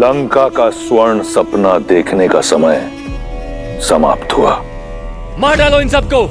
लंका का स्वर्ण सपना देखने का समय समाप्त हुआ। मार डालो इन सबको।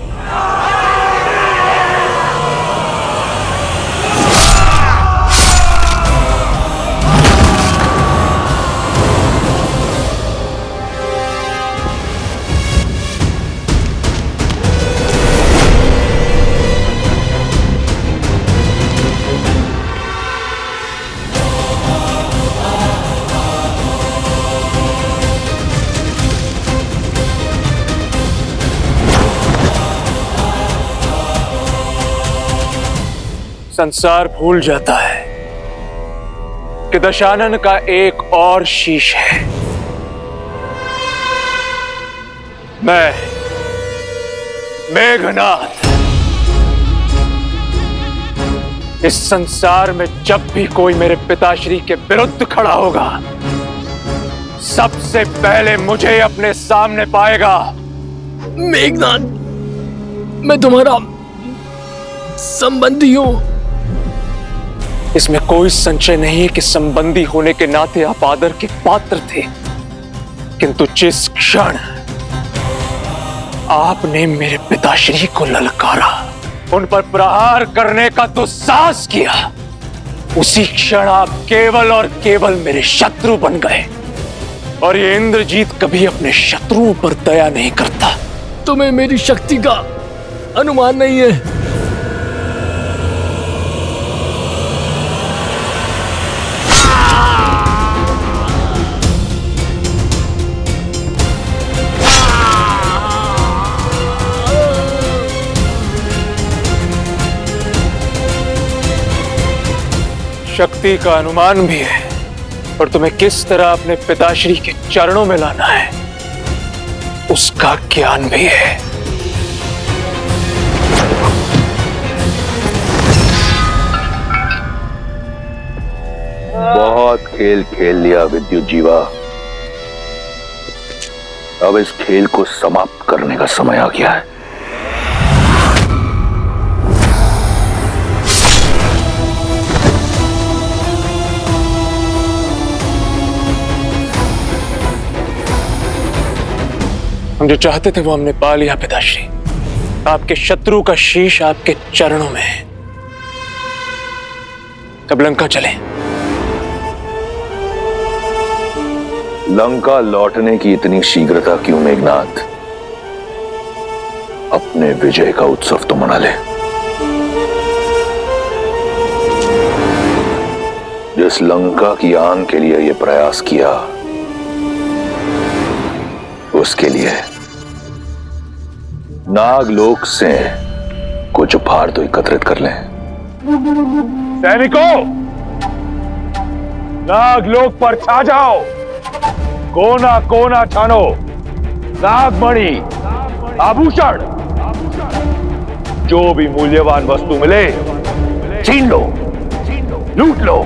संसार भूल जाता है कि दशानन का एक और शीश है। मैं मेघनाथ इस संसार में जब भी कोई मेरे पिताश्री के विरुद्ध खड़ा होगा, सबसे पहले मुझे अपने सामने पाएगा। मेघनाथ, मैं तुम्हारा संबंधी हूं। इसमें कोई संशय नहीं है कि संबंधी होने के नाते आप आदर के पात्र थे, किंतु जिस क्षण आपने मेरे पिताश्री को ललकारा, उन पर प्रहार करने का दुस्साहस किया, उसी क्षण आप केवल और केवल मेरे शत्रु बन गए। और ये इंद्रजीत कभी अपने शत्रुओं पर दया नहीं करता। तुम्हें मेरी शक्ति का अनुमान नहीं है। शक्ति का अनुमान भी है, और तुम्हें किस तरह अपने पिताश्री के चरणों में लाना है, उसका ज्ञान भी है। बहुत खेल खेल लिया विद्युत जीवा। अब इस खेल को समाप्त करने का समय आ गया है। हम जो चाहते थे वो हमने पा लिया पिताश्री। आपके शत्रु का शीश आपके चरणों में है। अब लंका चले। लंका लौटने की इतनी शीघ्रता क्यों मेघनाथ? अपने विजय का उत्सव तो मना ले। जिस लंका की आन के लिए यह प्रयास किया, उसके लिए नागलोक से कुछ उपहार तो एकत्रित कर लें। सैनिकों, नागलोक पर छा जाओ, कोना कोना छानो, नागमणि, आभूषण, जो भी मूल्यवान वस्तु मिले छीन लो, लूट लो।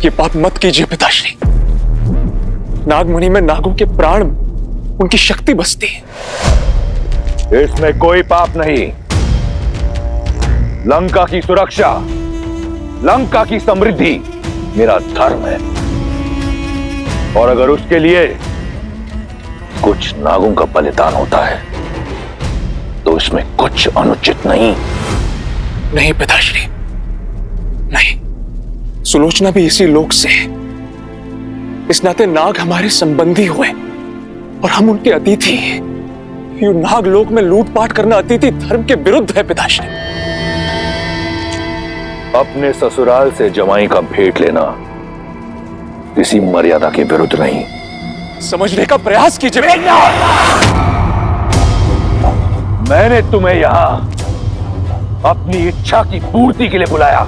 ये पाप मत कीजिए पिताश्री। नागमणि में नागों के प्राण, उनकी शक्ति बसती है। इसमें कोई पाप नहीं। लंका की सुरक्षा, लंका की समृद्धि मेरा धर्म है, और अगर उसके लिए कुछ नागों का बलिदान होता है तो इसमें कुछ अनुचित नहीं। नहीं पिताश्री, नहीं। सुलोचना भी इसी लोक से है। इस नाते नाग हमारे संबंधी हुए और हम उनके अतिथि हैं। ये नाग लोक में लूटपाट करना अतिथि धर्म के विरुद्ध है पिताश्री। अपने ससुराल से जमाई का भेंट लेना किसी मर्यादा के विरुद्ध नहीं। समझने का प्रयास कीजिए। मैंने तुम्हें यहां अपनी इच्छा की पूर्ति के लिए बुलाया।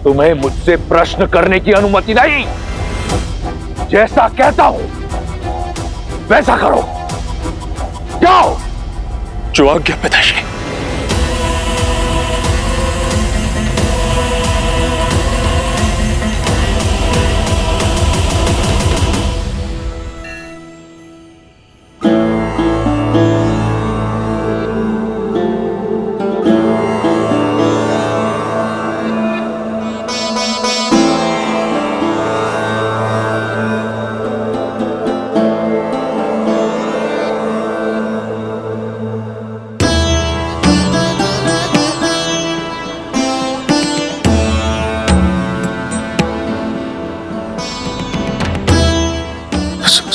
तुम्हें मुझसे प्रश्न करने की अनुमति नहीं। जैसा कहता हूं वैसा करो। जाओ। जो आज्ञा पिताश्री।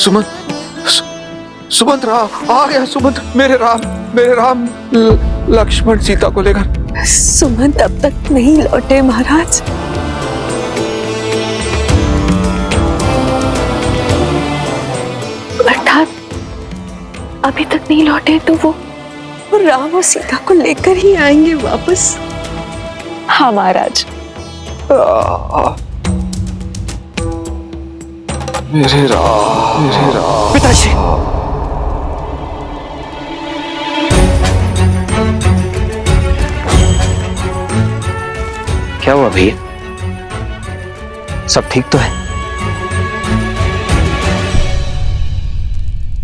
सुमंत आ गया। सुमंत, मेरे राम लक्ष्मण सीता को लेकर। सुमंत अब तक नहीं लौटे महाराज। अर्थात अभी तक नहीं लौटे तो वो राम और सीता को लेकर ही आएंगे वापस। हाँ महाराज। मेरे राम पिताश्री, क्या हुआ भैया? सब ठीक तो है?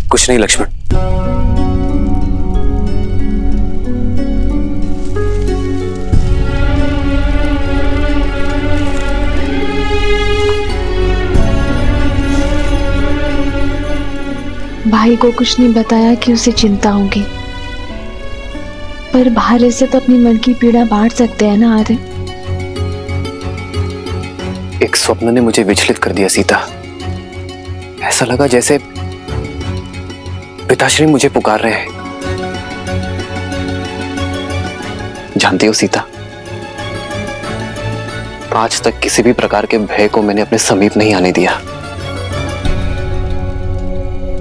कुछ नहीं लक्ष्मण। भाई को कुछ नहीं बताया कि उसे चिंता होगी, पर बाहर से तो अपनी मन की पीड़ा बांट सकते हैं ना आर्य। एक स्वप्न ने मुझे विचलित कर दिया सीता। ऐसा लगा जैसे पिताश्री मुझे पुकार रहे हैं। जानती हो सीता, आज तक किसी भी प्रकार के भय को मैंने अपने समीप नहीं आने दिया,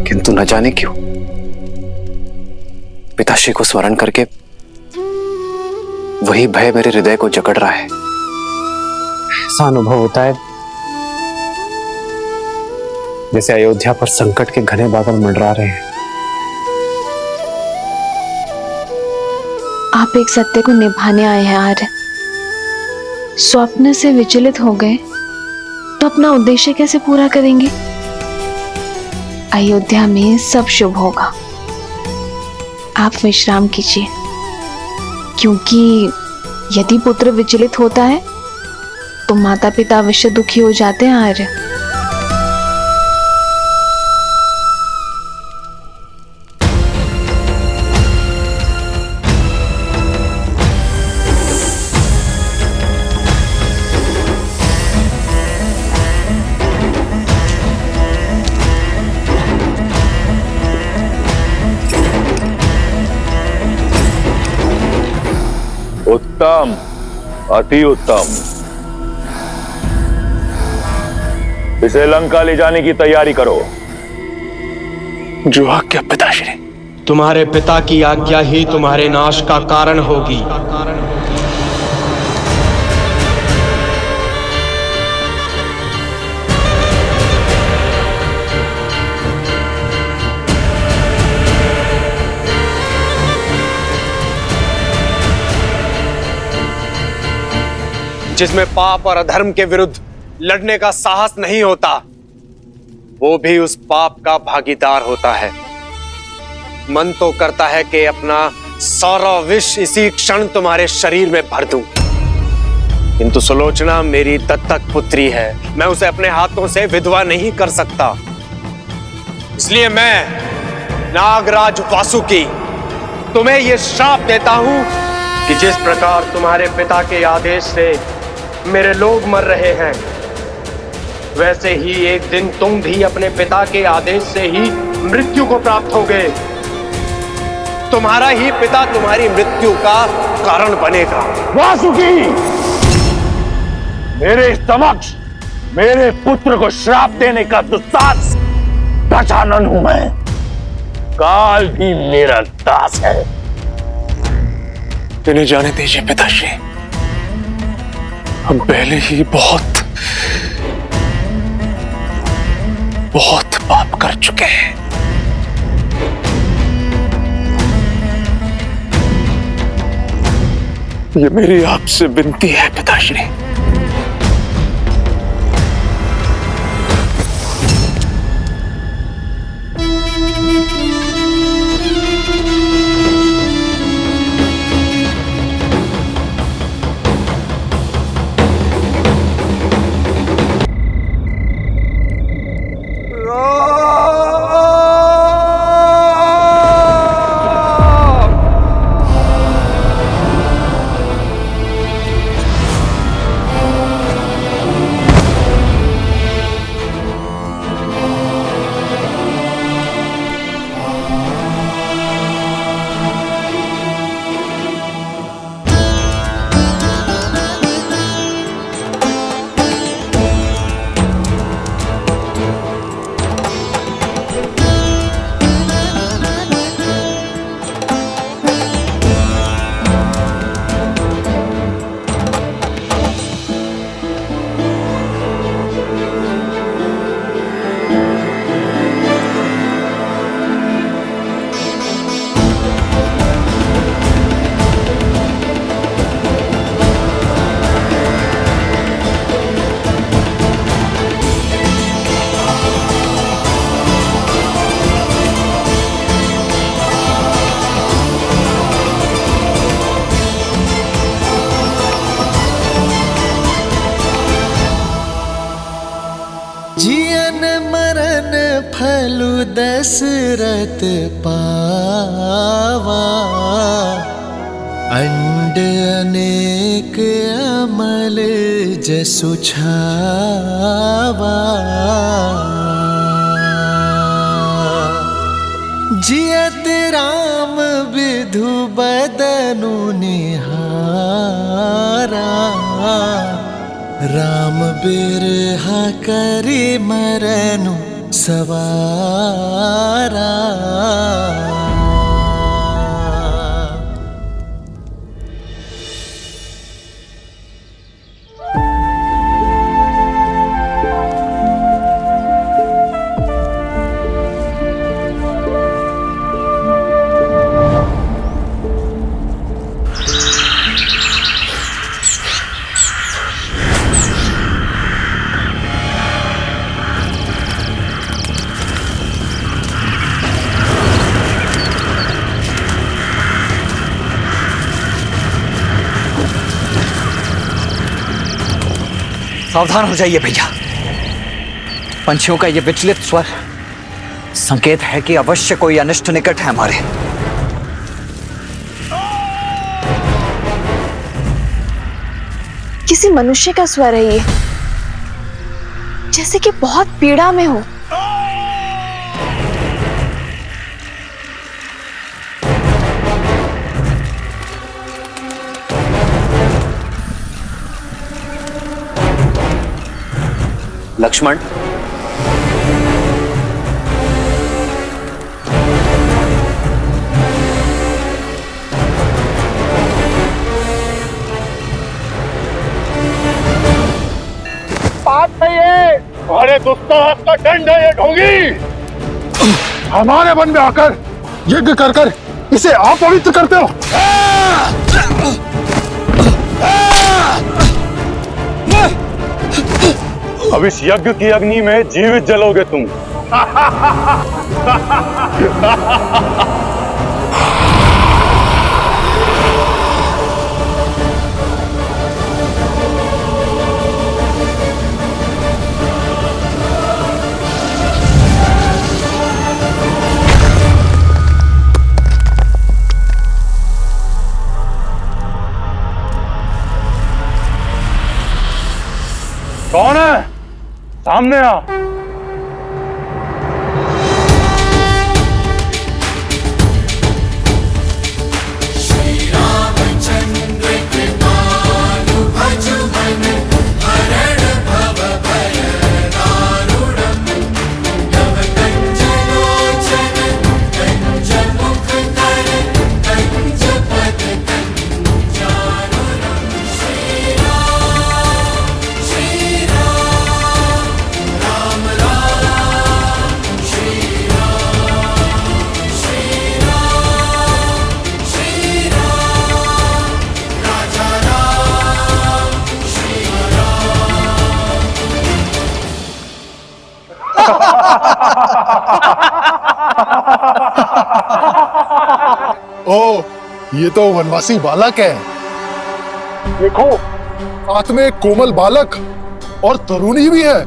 किंतु न जाने क्यों पिताश्री को स्मरण करके वही भय मेरे हृदय को जकड़ रहा है। ऐसा अनुभव होता है जैसे अयोध्या पर संकट के घने बादल मंडरा रहे हैं। आप एक सत्य को निभाने आए हैं आर्य। स्वप्न से विचलित हो गए तो अपना उद्देश्य कैसे पूरा करेंगे? अयोध्या में सब शुभ होगा। आप विश्राम कीजिए, क्योंकि यदि पुत्र विचलित होता है तो माता पिता अवश्य दुखी हो जाते हैं आर्य। उत्तम, अति उत्तम। इसे लंका ले जाने की तैयारी करो। जो आज्ञा पिताश्री। तुम्हारे पिता की आज्ञा ही तुम्हारे नाश का कारण होगी। जिसमें पाप और अधर्म के विरुद्ध लड़ने का साहस नहीं होता, वो भी उस पाप का भागीदार होता है। मन तो करता है कि अपना सारा विष इसी क्षण तुम्हारे शरीर में भर दूं, किंतु सुलोचना मेरी दत्तक पुत्री है। मैं उसे अपने हाथों से विधवा नहीं कर सकता। इसलिए मैं नागराज वासुकी तुम्हें यह श्राप देता हूं कि जिस प्रकार तुम्हारे पिता के आदेश से मेरे लोग मर रहे हैं, वैसे ही एक दिन तुम भी अपने पिता के आदेश से ही मृत्यु को प्राप्त होगे। तुम्हारा ही पिता तुम्हारी मृत्यु का कारण बनेगा। वासुकी, मेरे समक्ष मेरे पुत्र को श्राप देने का दुस्साहस गजानन हूं मैं। काल भी मेरा दास है। इन्हें जाने दीजिए पिताश्री, हम पहले ही बहुत पाप कर चुके हैं। ये मेरी आपसे विनती है पिताश्री। फलु दशरथ पावा, अंड अनेक अमल जसु छावा। जियत राम विधु बदनु निहारा, राम बिरहा करि मरनु सवारा। सावधान हो जाइए भैया, पंछियों का यह विचलित स्वर संकेत है कि अवश्य कोई अनिष्ट निकट है हमारे। किसी मनुष्य का स्वर है ये, जैसे कि बहुत पीड़ा में हो। लक्ष्मण, बात नहीं है, तुम्हारे दुस्साहस का दंड है ये ढोंगी। हमारे वन में आकर यज्ञ कर कर इसे अपवित्र करते हो। अब इस यज्ञ की अग्नि में जीवित जलोगे तुम। कौन है? सामने आ। ओ, ये तो वनवासी बालक है। देखो, साथ में एक कोमल बालक और तरुणी भी है।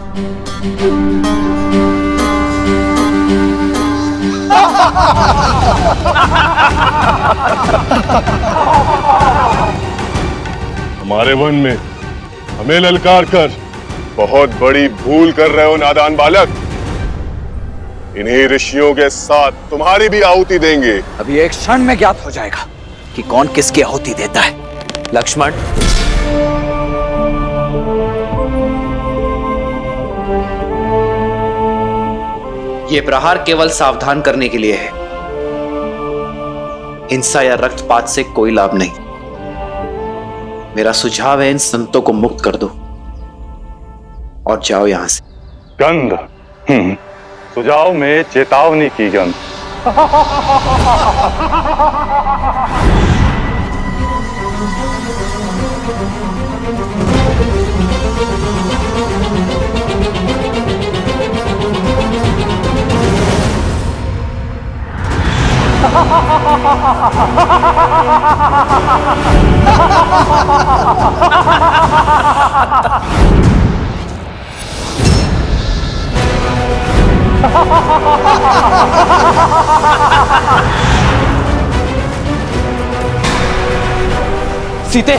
हमारे वन में हमें ललकार कर बहुत बड़ी भूल कर रहे हो नादान बालक। इन्हीं ऋषियों के साथ तुम्हारी भी आहुति देंगे। अभी एक क्षण में ज्ञात हो जाएगा कि कौन किसकी आहुति देता है। लक्ष्मण, ये प्रहार केवल सावधान करने के लिए है, हिंसा या रक्तपात से कोई लाभ नहीं। मेरा सुझाव है इन संतों को मुक्त कर दो और जाओ यहां से। गंध, सुझाव में चेतावनी की गंध। सीते,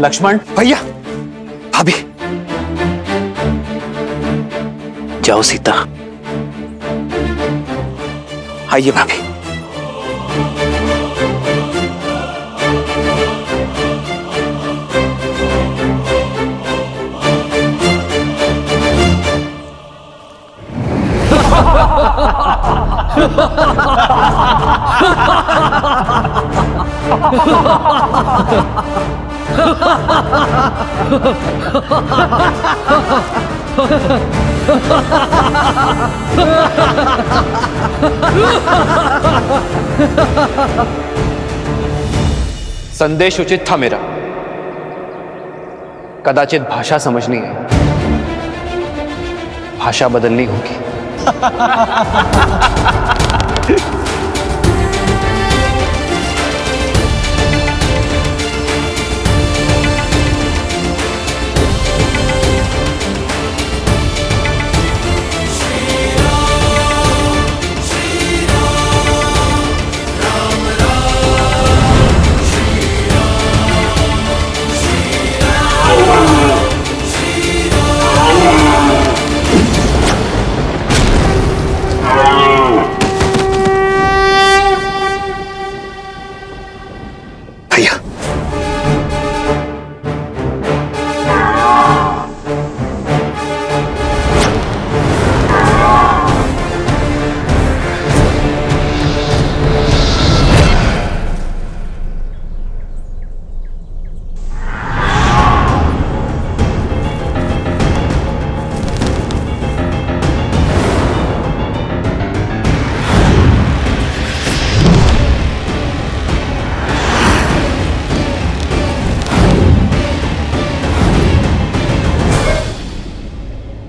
लक्ष्मण, भैया, भाभी, जाओ सीता। आइए भाभी। संदेश उचित था मेरा, कदाचित भाषा समझनी है, भाषा बदलनी होगी।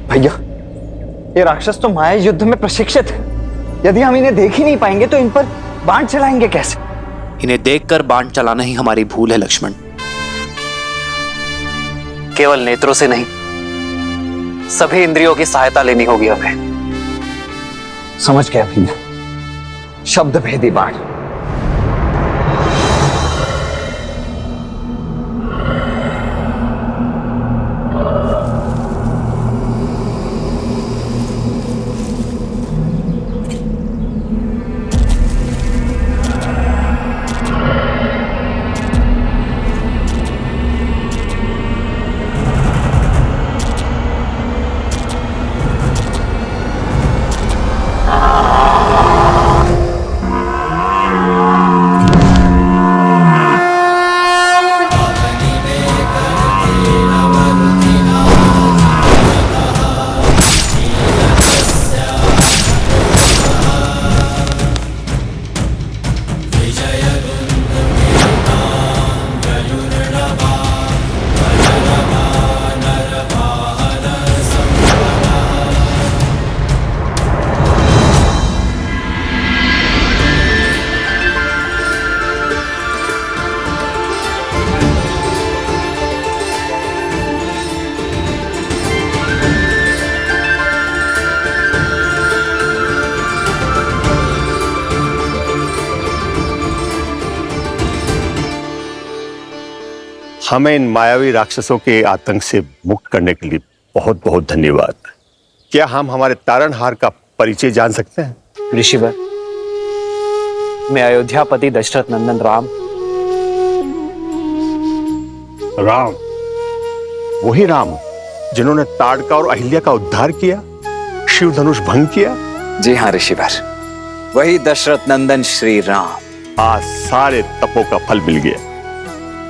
भैया, ये राक्षस तो माया युद्ध में प्रशिक्षित है। यदि हम इन्हें देख ही नहीं पाएंगे तो इन पर बाण चलाएंगे कैसे? इन्हें देखकर बाण चलाना ही हमारी भूल है लक्ष्मण। केवल नेत्रों से नहीं, सभी इंद्रियों की सहायता लेनी होगी हमें। समझ गया भैया, शब्द भेदी बाण। हमें इन मायावी राक्षसों के आतंक से मुक्त करने के लिए बहुत बहुत धन्यवाद। क्या हम हमारे तारणहार का परिचय जान सकते हैं? ऋषिवर, मैं अयोध्यापति दशरथ नंदन राम। राम, वही राम जिन्होंने ताड़का और अहिल्या का उद्धार किया, शिव धनुष भंग किया? जी हाँ ऋषिवर, वही दशरथ नंदन श्री राम। आज सारे तपों का फल मिल गया।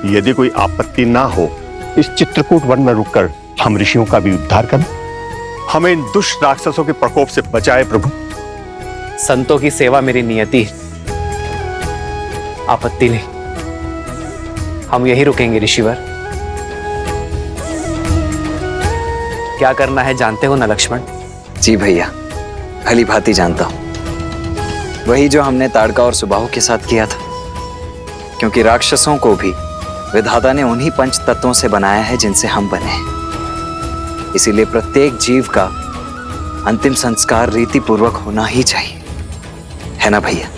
यदि कोई आपत्ति ना हो, इस चित्रकूट वन में रुककर हम ऋषियों का भी उद्धार करें। हमें इन दुष्ट राक्षसों के प्रकोप से बचाए प्रभु। संतों की सेवा मेरी नियति है, आपत्ति नहीं। हम यही रुकेंगे ऋषिवर। क्या करना है जानते हो ना लक्ष्मण? जी भैया, भली भांति जानता हूं। वही जो हमने ताड़का और सुबाहु के साथ किया था। क्योंकि राक्षसों को भी विधाता ने उन्हीं पंच तत्वों से बनाया है जिनसे हम बने हैं। इसीलिए प्रत्येक जीव का अंतिम संस्कार रीति पूर्वक होना ही चाहिए, है ना भैया?